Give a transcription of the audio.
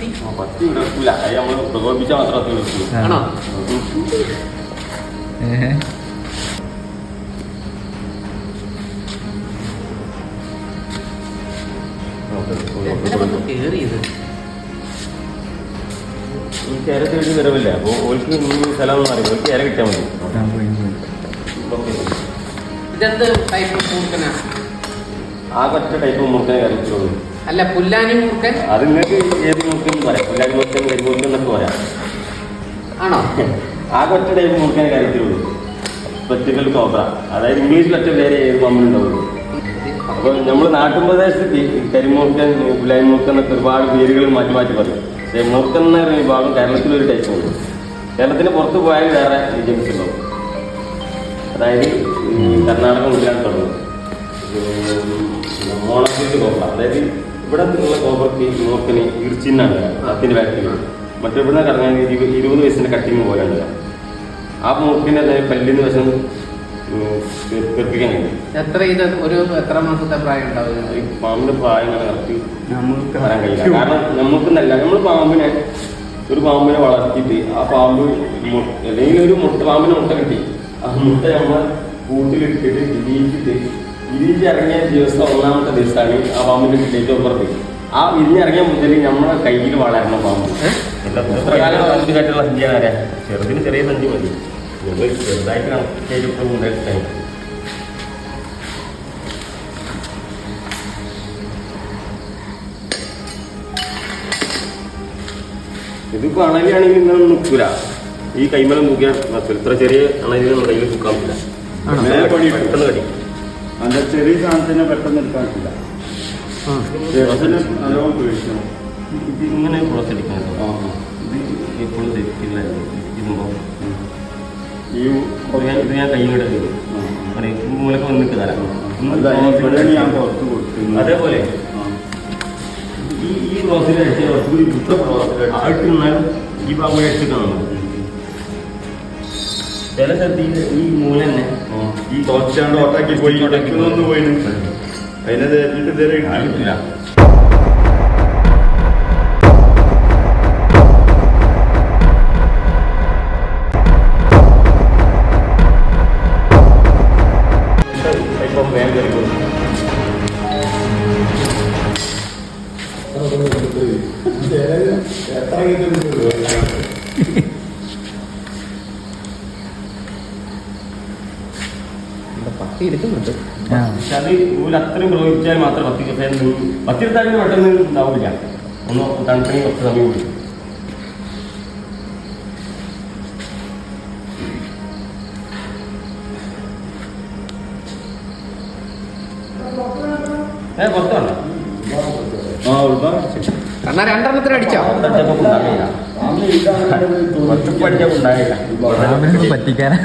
പത്തി വിടക്കൂല, അത് നമ്മള് പ്രകോപിപ്പിച്ചാൽ മാത്രമേ വിളിക്കൂ. ആണോ? ഈ ചേര തേടി വരവില്ല, അപ്പോൾ ഓൾക്ക് സ്ഥലം മാറി, ഓൾക്ക് ചേര കിട്ടിയാൽ മതി. ഇതെന്ത് ടൈപ്പ് മൂർക്കനാ? ആ ഒറ്റ ടൈപ്പ് മൂർക്കനെ കറിക്കുള്ളൂ. അല്ല, പുല്ലാനി മൂർക്കൻ. അത് നിങ്ങൾക്ക് ഏത് മൂർക്കനും പറയാം, പുല്ലാനി മൂർക്കൻ, കരിമൂർക്കൻ എന്നൊക്കെ പറയാം. ആണോ? ആ ഒറ്റ ടൈപ്പ് മൂർക്കനെ കറിക്കുള്ളൂ. സ്പെസിക്കൽ കോബ്ര, അതായത് ഇംഗ്ലീഷിൽ ഒറ്റ പേര് ഏത് പാമ്പിനുണ്ടാവുള്ളൂ. അപ്പോൾ നമ്മൾ നാട്ടുപ്രദേശത്ത് കരിമൂർക്കൻ, പുല്ലാനി മൂർക്കൻ എന്നൊക്കെ ഒരുപാട് പേരുകൾ മാറ്റി മാറ്റി പറയും. പക്ഷേ മൂർക്കൻ എന്ന് പറയുന്ന വിഭാഗം കേരളത്തിലൊരു ടൈപ്പ് ഉണ്ട്. കേരളത്തിന് പുറത്ത് പോയാൽ വേറെ ജനിസ് ഉണ്ടാവും. അതായത് കർണാടക മുതലാണ് തുടങ്ങും മോണോസിഡ് കോബ്ര. അതായത് ഇവിടെ ഉള്ള കോബ്രക്ക് മൂർക്കന് ഇർച്ചിന്നാണ് അതിൻ്റെ വാക്സിന്. മറ്റിവിടെ കറങ്ങാൻ 20 വയസ്സിൻ്റെ കട്ടിങ് പോലെ ഉണ്ട്. ആ മൂർക്കിൻ്റെ പല്ലിന് വശം തെറിപ്പിക്കാൻ കഴിയും. എത്ര മാസത്തെ പ്രായം ഉണ്ടാവും? ഈ പാമ്പിന്റെ പ്രായം കറക്റ്റ് പറയാൻ കഴിയില്ല. കാരണം നമുക്കെന്നല്ല, നമ്മൾ ഒരു പാമ്പിനെ വളർത്തിയിട്ട് ആ പാമ്പ് അല്ലെങ്കിൽ ഒരു പാമ്പിന് മുട്ട കിട്ടി, ആ മുട്ട നമ്മൾ കൂട്ടിലിട്ടിട്ട് വിരിഞ്ഞ് ഇറങ്ങിയ ദിവസം 1ാമത്തെ ദിവസമാണ് ആ പാമ്പിന്റെ ഡേറ്റ് ഓഫ് ബർത്ത്. ആ വിരിഞ്ഞിറങ്ങിയ മുതൽ നമ്മളെ കയ്യിൽ വളരണം പാമ്പ്. സഞ്ചിയാണ് അറിയാം. ചെറുതിന് ചെറിയ സഞ്ചി മതി, ചെറുതായിട്ട് കണക്ട്. ഇതിപ്പോ അണലിയാണെങ്കിൽ ഇങ്ങനെ നിൽക്കൂല, ഈ കൈമലം തൂക്കിയാൽ ഇത്ര ചെറിയ അണലിനെ നമ്മുടെ കയ്യിൽ തൂക്കാൻ പറ്റില്ല, പെട്ടെന്ന് കടി. അതിന്റെ ചെറിയ സാധനത്തിനെ പെട്ടെന്ന് എടുക്കാൻ പറ്റില്ല. ഇത് ഇങ്ങനെ പുറത്തെടുക്കാൻ ഇത് എപ്പോഴും തെറ്റില്ല. ഇതുമ്പോ ഇത് ഞാൻ കൈ കൂടെ മൂലക്ക് വന്നിട്ട് തരാം. അതേപോലെ ഈ റോസിൽ അടിച്ചാലും ഈ പാമ്പ് അടിച്ചിട്ടാണ്. ചില സ്ഥലത്ത് ഈ മൂല തന്നെ ഈ തോച്ചാണ്ട് ഓട്ടാക്കി പോയി പോയി അതിനെ തേറ്റിട്ട് പത്തി എടുക്കുന്നുണ്ട്. പക്ഷെ അത് അത്രയും പ്രയോഗിച്ചാൽ മാത്രം പത്തിരുത്താലും പെട്ടെന്ന് ഉണ്ടാവില്ല. ഒന്ന് തണുപ്പിന് കുറച്ച് സമയം കൊടുക്കും. പുറത്ത് വേണ്ട. എന്നാ 2 അടിച്ചോ? പറ്റിക്കാനാ.